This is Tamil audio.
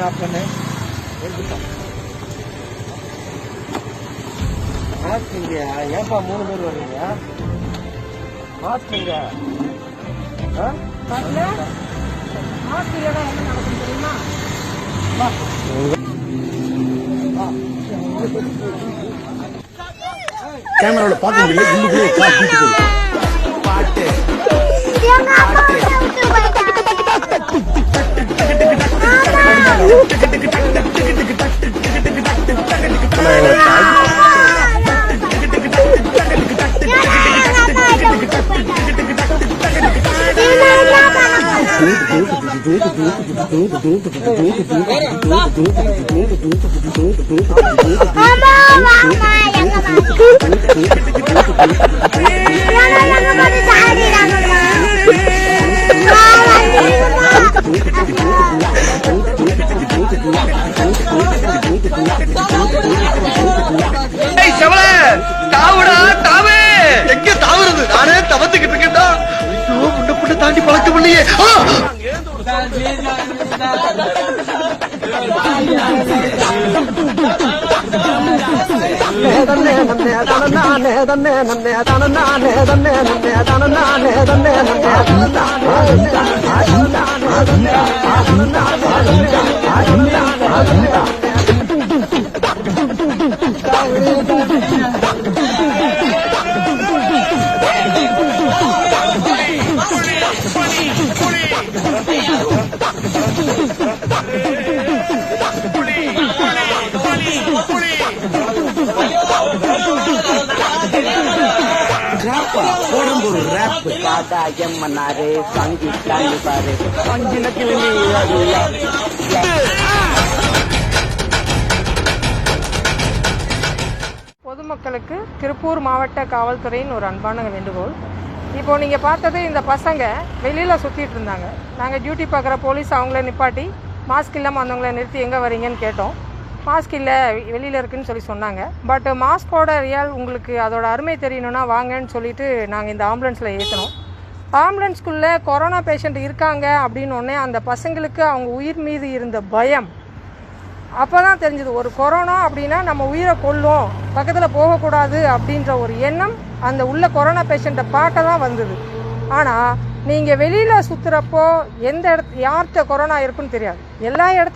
ஆஃப் பண்ணு. மாஸ்க் இல்லையா? ஏன்பா 3 பேர் வர்றீங்க? மாஸ்க் இல்ல. மாஸ்க் இல்லைன்னா என்ன நடக்கும் தெரியுமா? கேமராவில் பார்க்க முடியல. இன்னும் பாட்டு எங்க தாவுறது? நானே தவத்துக்கிட்டு இருக்கேன்டா. முன்ன புண்ண தாண்டி பழக்கம் இல்லையே. பொதுமக்களுக்கு திருப்பூர் மாவட்ட காவல்துறையின் ஒரு அன்பான வேண்டுகோள். இப்போ நீங்க பார்த்தது இந்த பசங்க வெளியில சுத்திட்டு இருந்தாங்க. நாங்க டியூட்டி பார்க்குற போலீஸ் அவங்கள நிப்பாட்டி மாஸ்க் இல்லாமல் வந்தவங்களை நிறுத்தி எங்கே வரீங்கன்னு கேட்டோம். மாஸ்க் இல்லை, வெளியில் இருக்குன்னு சொல்லி சொன்னாங்க. பட் மாஸ்கோட ரியல் உங்களுக்கு அதோட அருமை தெரியணும்னா வாங்கன்னு சொல்லிட்டு நாங்கள் இந்த ஆம்புலன்ஸில் ஏற்றினோம். ஆம்புலன்ஸ்குள்ளே கொரோனா பேஷண்ட் இருக்காங்க அப்படின்னு ஒன்னே அந்த பசங்களுக்கு அவங்க உயிர் மீது இருந்த பயம் அப்போ தான் தெரிஞ்சது. ஒரு கொரோனா அப்படின்னா நம்ம உயிரை கொல்லும், பக்கத்தில் போகக்கூடாது அப்படின்ற ஒரு எண்ணம் அந்த உள்ள கொரோனா பேஷண்ட்டை பார்க்க தான் வந்தது. ஆனால் நீங்கள் வெளியில் சுற்றுறப்போ எந்த யார்கிட்ட கொரோனா இருக்குன்னு தெரியாது. எல்லா இடத்துல